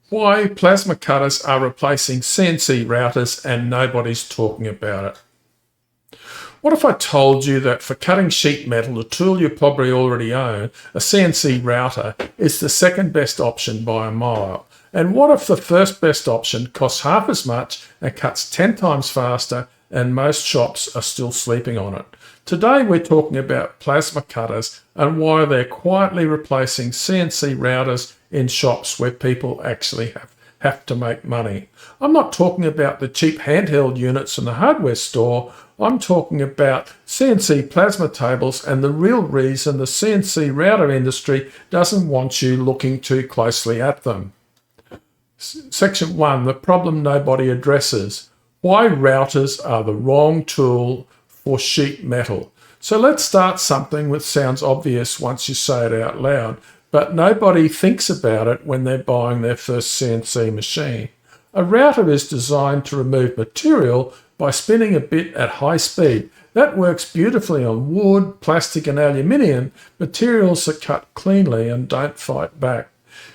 Why plasma cutters are replacing CNC routers and nobody's talking about it. What if I told you that for cutting sheet metal, a tool you probably already own, a CNC router, is the second best option by a mile? And what if the first best option costs half as much and cuts 10 times faster and most shops are still sleeping on it? Today we're talking about plasma cutters and why they're quietly replacing CNC routers in shops where people actually have to make money. I'm not talking about the cheap handheld units in the hardware store. I'm talking about CNC plasma tables and the real reason the CNC router industry doesn't want you looking too closely at them. Section 1, the problem nobody addresses. Why routers are the wrong tool for sheet metal. So let's start something which sounds obvious once you say it out loud, but nobody thinks about it when they're buying their first CNC machine. A router is designed to remove material by spinning a bit at high speed. That works beautifully on wood, plastic and aluminium, materials that cut cleanly and don't fight back.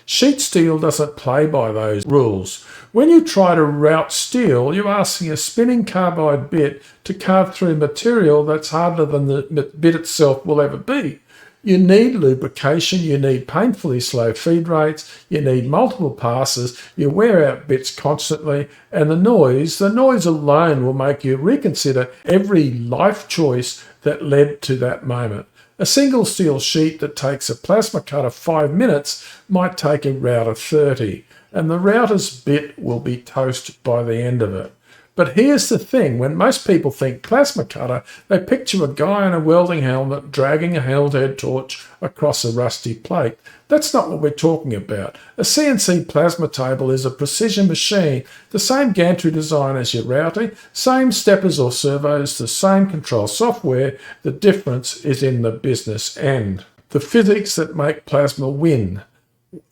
Sheet steel doesn't play by those rules. When you try to route steel, you're asking a spinning carbide bit to carve through material that's harder than the bit itself will ever be. You need lubrication, you need painfully slow feed rates, you need multiple passes, you wear out bits constantly, and the noise alone will make you reconsider every life choice that led to that moment. A single steel sheet that takes a plasma cutter 5 minutes might take a router 30, and the router's bit will be toast by the end of it. But here's the thing, when most people think plasma cutter, they picture a guy in a welding helmet dragging a held-head torch across a rusty plate. That's not what we're talking about. A CNC plasma table is a precision machine, the same gantry design as your router, same steppers or servos, the same control software. The difference is in the business end. The physics that make plasma win.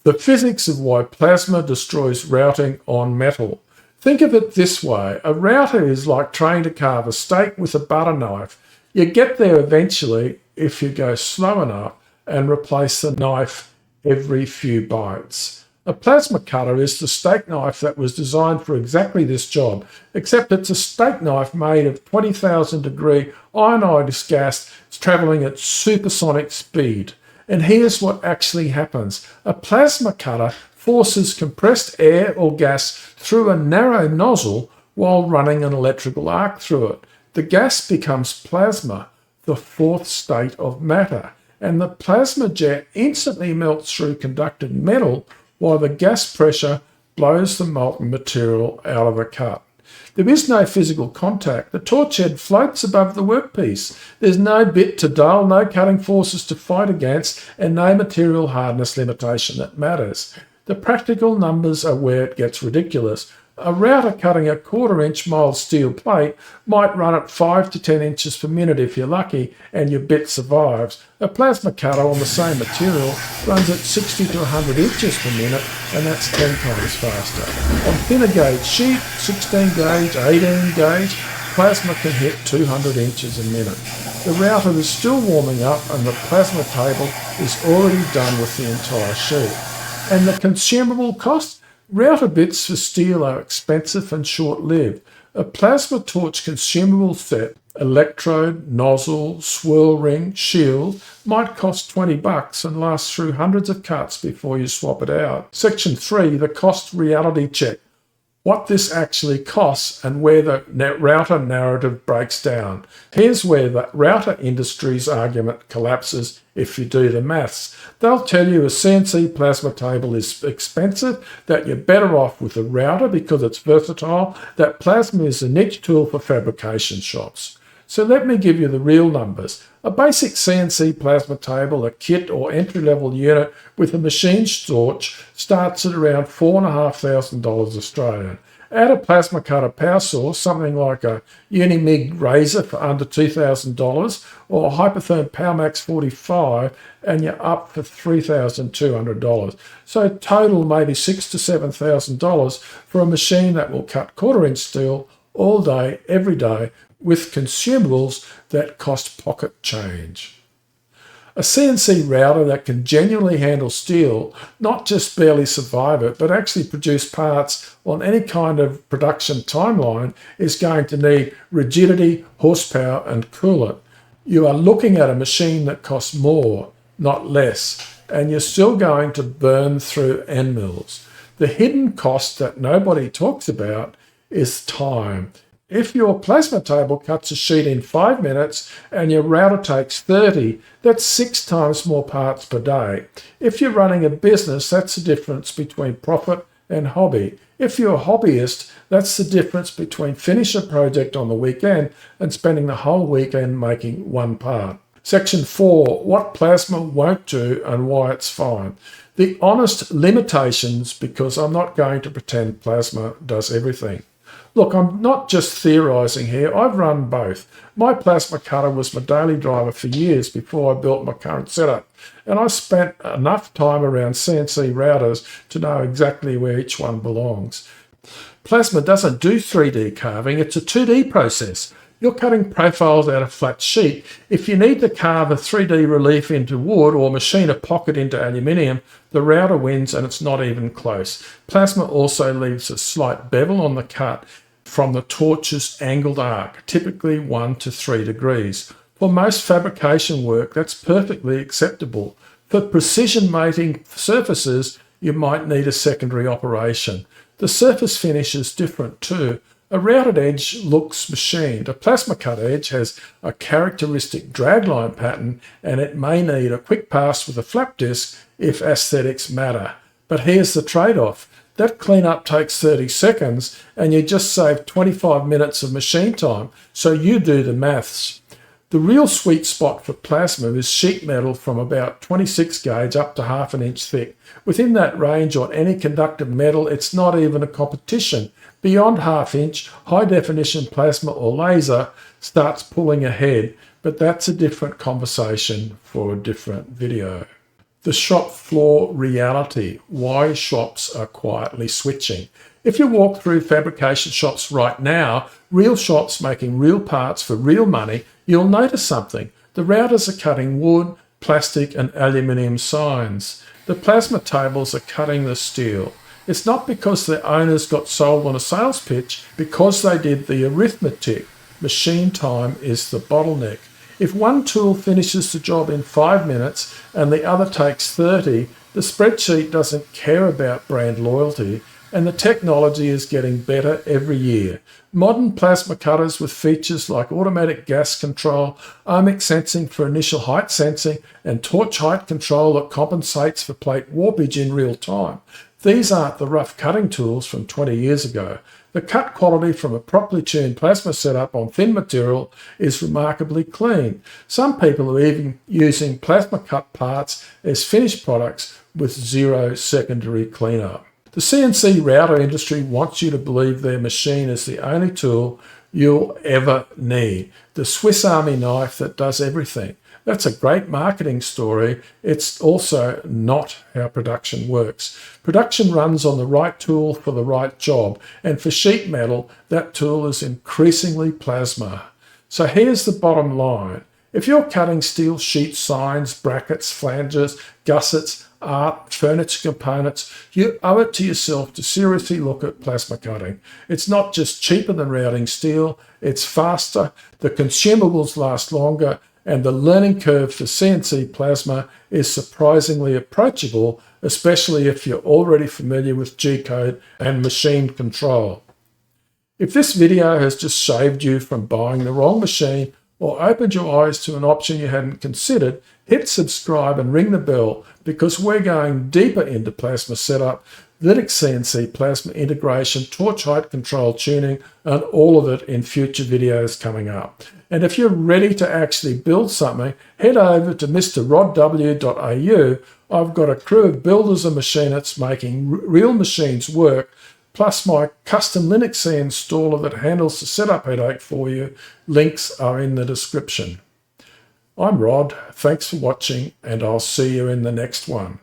The physics of why plasma destroys routing on metal. Think of it this way. A router is like trying to carve a steak with a butter knife. You get there eventually if you go slow enough and replace the knife every few bites. A plasma cutter is the steak knife that was designed for exactly this job, except it's a steak knife made of 20,000 degree ionized gas travelling at supersonic speed. And here's what actually happens. A plasma cutter forces compressed air or gas through a narrow nozzle while running an electrical arc through it. The gas becomes plasma, the fourth state of matter, and the plasma jet instantly melts through conducted metal while the gas pressure blows the molten material out of the cut. There is no physical contact. The torch head floats above the workpiece. There's no bit to dull, no cutting forces to fight against, and no material hardness limitation that matters. The practical numbers are where it gets ridiculous. A router cutting a 1/4 inch mild steel plate might run at 5 to 10 inches per minute if you're lucky and your bit survives. A plasma cutter on the same material runs at 60 to 100 inches per minute, and that's 10 times faster. On thinner gauge sheet, 16 gauge, 18 gauge, plasma can hit 200 inches a minute. The router is still warming up and the plasma table is already done with the entire sheet. And the consumable cost? Router bits for steel are expensive and short-lived. A plasma torch consumable set, electrode, nozzle, swirl ring, shield, might cost $20 and last through hundreds of cuts before you swap it out. Section 3, the cost reality check. What this actually costs and where the router narrative breaks down. Here's where the router industry's argument collapses if you do the maths. They'll tell you a CNC plasma table is expensive, that you're better off with a router because it's versatile, that plasma is a niche tool for fabrication shops. So let me give you the real numbers. A basic CNC plasma table, a kit or entry-level unit with a machine torch starts at around $4,500 Australian. Add a plasma cutter power source, something like a Unimig razor for under $2,000 or a Hypertherm PowerMax 45 and you're up for $3,200. So total maybe $6,000 to $7,000 for a machine that will cut 1/4 inch steel all day, every day, with consumables that cost pocket change. A CNC router that can genuinely handle steel, not just barely survive it, but actually produce parts on any kind of production timeline, is going to need rigidity, horsepower, and coolant. You are looking at a machine that costs more, not less, and you're still going to burn through end mills. The hidden cost that nobody talks about is time. If your plasma table cuts a sheet in 5 minutes and your router takes 30, that's 6 times more parts per day. If you're running a business, that's the difference between profit and hobby. If you're a hobbyist, that's the difference between finishing a project on the weekend and spending the whole weekend making one part. Section 4, what plasma won't do and why it's fine. The honest limitations, because I'm not going to pretend plasma does everything. Look, I'm not just theorising here, I've run both. My plasma cutter was my daily driver for years before I built my current setup, and I spent enough time around CNC routers to know exactly where each one belongs. Plasma doesn't do 3D carving, it's a 2D process. You're cutting profiles out of flat sheet. If you need to carve a 3D relief into wood or machine a pocket into aluminium, the router wins and it's not even close. Plasma also leaves a slight bevel on the cut from the torch's angled arc, typically 1 to 3 degrees. For most fabrication work, that's perfectly acceptable. For precision mating surfaces, you might need a secondary operation. The surface finish is different too. A routed edge looks machined. A plasma cut edge has a characteristic dragline pattern and it may need a quick pass with a flap disc if aesthetics matter. But here's the trade-off. That cleanup takes 30 seconds and you just save 25 minutes of machine time, so you do the maths. The real sweet spot for plasma is sheet metal from about 26 gauge up to half an inch thick. Within that range on any conductive metal, it's not even a competition. Beyond half inch, high definition plasma or laser starts pulling ahead, but that's a different conversation for a different video. The shop floor reality, why shops are quietly switching. If you walk through fabrication shops right now, real shops making real parts for real money, you'll notice something. The routers are cutting wood, plastic and aluminium signs. The plasma tables are cutting the steel. It's not because their owners got sold on a sales pitch, because they did the arithmetic. Machine time is the bottleneck. If one tool finishes the job in 5 minutes and the other takes 30, the spreadsheet doesn't care about brand loyalty, and the technology is getting better every year. Modern plasma cutters with features like automatic gas control, ohmic sensing for initial height sensing, and torch height control that compensates for plate warpage in real time. These aren't the rough cutting tools from 20 years ago. The cut quality from a properly tuned plasma setup on thin material is remarkably clean. Some people are even using plasma cut parts as finished products with zero secondary cleanup. The CNC router industry wants you to believe their machine is the only tool you'll ever need. The Swiss Army knife that does everything. That's a great marketing story. It's also not how production works. Production runs on the right tool for the right job, and for sheet metal, that tool is increasingly plasma. So here's the bottom line. If you're cutting steel sheet signs, brackets, flanges, gussets, art, furniture components, you owe it to yourself to seriously look at plasma cutting. It's not just cheaper than routing steel, it's faster, the consumables last longer, and the learning curve for CNC plasma is surprisingly approachable, especially if you're already familiar with G-code and machine control. If this video has just saved you from buying the wrong machine or opened your eyes to an option you hadn't considered, hit subscribe and ring the bell, because we're going deeper into plasma setup, Linux CNC plasma integration, torch height control tuning, and all of it in future videos coming up. And if you're ready to actually build something, head over to MrRodW.au. I've got a crew of builders and machinists making real machines work, plus my custom Linux C installer that handles the setup headache for you. Links are in the description. I'm Rod, thanks for watching, and I'll see you in the next one.